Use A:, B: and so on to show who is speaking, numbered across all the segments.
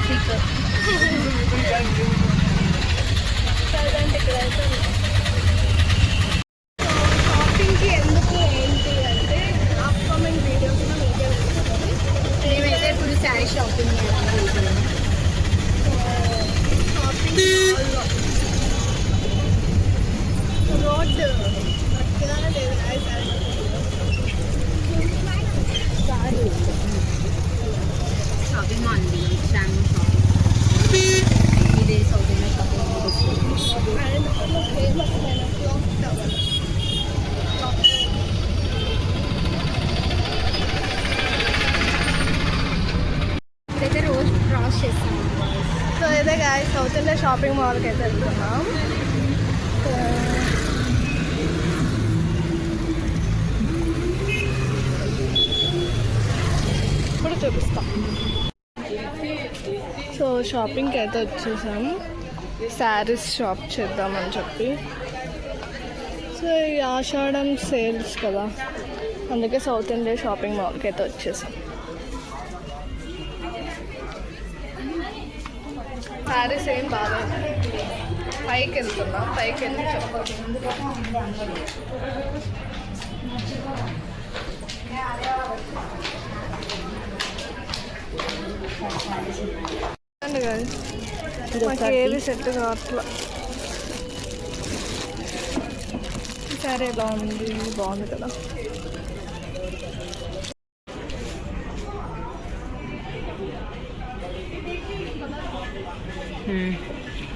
A: Traffic
B: షాపింగ్కి ఎందుకు ఏంటి అంటే అప్కమింగ్ వీడియోస్లో మీకే వస్తుంది.
A: మేమైతే ఇప్పుడు శారీ షాపింగ్ చేయడానికి
B: షాపింగ్ రోడ్ పక్కనే లేదు
A: షాపింగ్ మాల్ ఉంది శాండీ షాపింగ్. ఇదే సౌత్ ఇండియా షాపింగ్
B: ఫేమస్ అయిన క్లాక్ టవర్.
A: ఇదైతే రోజు క్రాస్ చేస్తాం.
B: సో ఇదే గాయస్ సౌత్ ఇండియా షాపింగ్ మాల్కి అయితే వెళ్తున్నాం. ఇప్పుడు చూపిస్తాం. సో షాపింగ్కి అయితే వచ్చేసాం, శారీస్ షాప్ చేద్దామని చెప్పి. సో ఈ ఆషాఢం సేల్స్ కదా, అందుకే సౌత్ ఇండియా షాపింగ్ మాల్కి అయితే వచ్చేసాం. శారీస్ ఏం బాగా పైకి వెళ్తున్నా, పైకి వెళ్ళి చెప్పండి. మాకు ఏది సెట్ కావట్లా. సరే ఎలా ఉంది, బాగుంది కదా.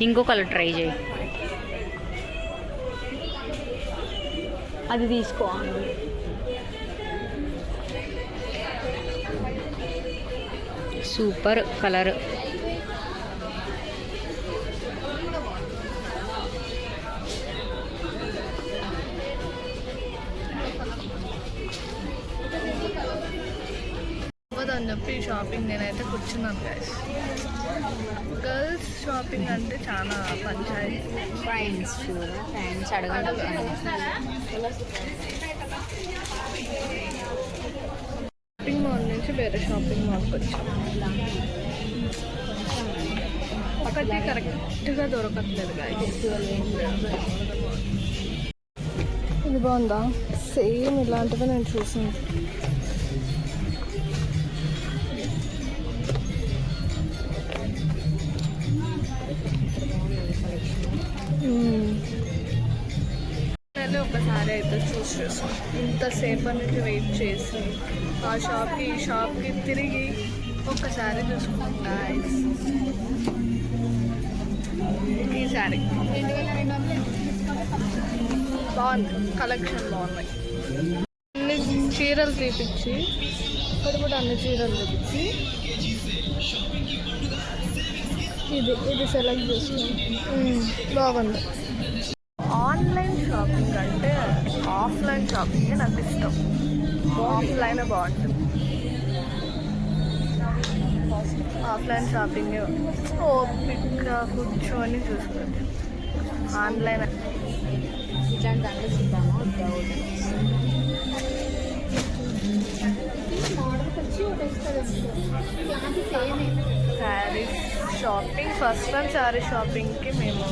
A: ఇంకో కలర్ ట్రై చేయి, అది తీసుకో. Super colour.
B: అని చెప్పి షాపింగ్ నేనైతే కూర్చున్నాను గైస్. గర్ల్స్ షాపింగ్ అంటే చాలా పంచాయతీ.
A: ఫ్రెండ్స్ అడగండి.
B: షాపింగ్ మాల్ నుంచి వేరే షాపింగ్ మాల్కి వచ్చాం. ఒకటి కరెక్ట్గా దొరకట్లేదు గైస్. ఇది బాగుందా? సేమ్ ఇలాంటివి నేను చూసాను. ఒకసారి అయితే చూసేసాం. ఇంతసేపటి నుంచి వెయిట్ చేసి ఆ షాప్కి ఈ షాప్కి తిరిగి ఒక్కసారి చూసుకుంటా. ఈ శారీ బాగుంది, కలెక్షన్ బాగున్నాయి. అన్ని చీరలు తీపిచ్చి ఇక్కడ కూడా అన్ని చీరలు తీపిచ్చి ఇది సెలెక్ట్ చేసుకుని బాగుంది. ఆన్లైన్ షాపింగ్ అంటే ఆఫ్లైన్ షాపింగ్ నాకు ఇష్టం. ఆఫ్లైన్ బాగుంటుంది. ఆఫ్లైన్ షాపింగ్ ఓపిక్గా కూర్చొని చూసుకోవచ్చు. ఆన్లైన్
A: దాంట్లో చూద్దామా?
B: Sari shopping first time sari షాపింగ్కి మేము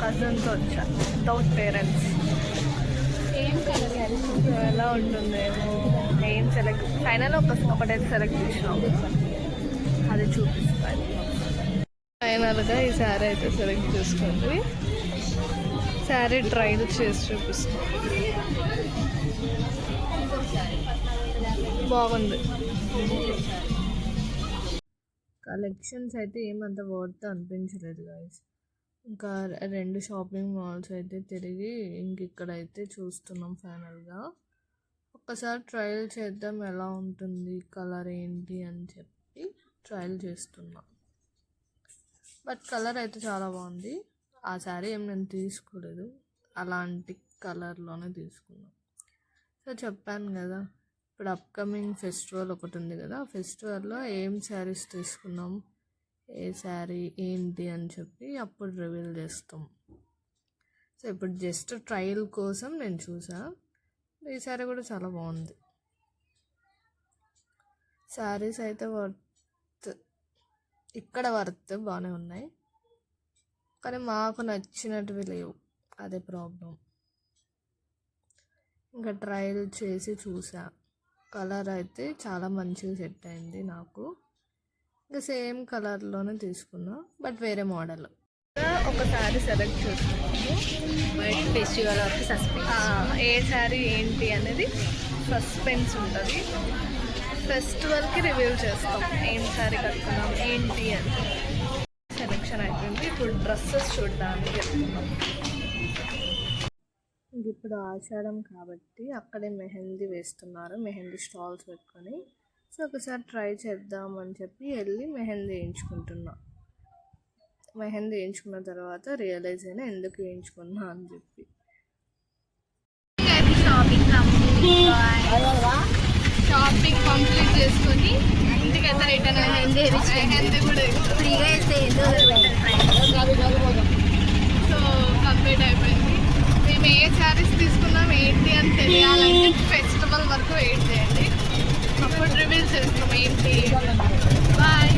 B: కజిన్తో వచ్చాం వితౌట్ పేరెంట్స్. ఎలా ఉంటుందేమో ఏం సెలెక్ట్ ఫైనల్ ఒకటైతే సెలెక్ట్ చేసినాం, అది చూపిస్తాను. ఫైనల్గా ఈ శారీ అయితే సెలెక్ట్ చేసుకోండి. శారీ ట్రైల్ చేసి చూపిస్తాం. బాగుంది. కలెక్షన్స్ అయితే ఏమంత వర్త్ అనిపించలేదు గాయస్. ఇంకా 2 షాపింగ్ మాల్స్ అయితే తిరిగి ఇక్కడైతే చూస్తున్నాం. ఫైనల్గా ఒక్కసారి ట్రయల్ చేద్దాం ఎలా ఉంటుంది, కలర్ ఏంటి అని చెప్పి ట్రయల్ చేస్తున్నాం. బట్ కలర్ అయితే చాలా బాగుంది. ఆ శారీ ఏం నేను తీసుకోలేదు, అలాంటి కలర్లోనే తీసుకున్నాం. సో చెప్పాను కదా, ఇప్పుడు అప్కమింగ్ ఫెస్టివల్ ఒకటి ఉంది కదా, ఆ ఫెస్టివల్లో ఏం శారీస్ తీసుకున్నాం, ఏ శారీ ఏంటి అని చెప్పి అప్పుడు రివీల్ చేస్తాం. సో ఇప్పుడు జస్ట్ ట్రయల్ కోసం నేను చూసా. ఈ శారీ కూడా చాలా బాగుంది. శారీస్ అయితే వర్త్ ఇక్కడ వర్త్ బాగానే ఉన్నాయి, కానీ మాకు నచ్చినటివి లేవు, అదే ప్రాబ్లం. ఇంకా ట్రయల్ చేసి చూసా, కలర్ అయితే చాలా మంచిగా సెట్ అయింది నాకు. ఇంకా సేమ్ కలర్లోనే తీసుకున్నా, బట్ వేరే మోడల్. ఒకసారి సెలెక్ట్ చేసుకున్నాము,
A: బట్ ఫెస్టివల్ వరకు సస్పెన్స్.
B: ఏ శారీ ఏంటి అనేది సస్పెన్స్ ఉంటుంది. ఫెస్టివల్కి రివ్యూ చేస్తాం, ఏం శారీ కట్టుకున్నాం ఏంటి అని. సెలెక్షన్ అయిపోయింది, ఇప్పుడు డ్రెస్సెస్ చూడడానికి వెళ్తున్నాం. ఇప్పుడు ఆషాఢం కాబట్టి అక్కడే మెహందీ వేస్తున్నారు, మెహందీ స్టాల్స్ పెట్టుకొని. సో ఒకసారి ట్రై చేద్దాం అని చెప్పి వెళ్ళి మెహందీ వేయించుకుంటున్నా. మెహందీ వేయించుకున్న తర్వాత రియలైజ్ అయినా ఎందుకు వేయించుకున్నా అని చెప్పి. షాపింగ్ కంప్లీట్ చేసుకొని ఇంటికైతే రిటర్న్ మెహందీ కూడా
A: ఫ్రీగా ఇస్తే
B: సో కంప్లీట్ అయిపోయింది. మేము ఏ శారీస్ తీసుకున్నాం ఏంటి అని తెలియాలంటే ఫెస్టివల్ వరకు వెయిట్ చేయండి, అప్పుడు రివీల్ చేస్తాం ఏంటి. బాయ్.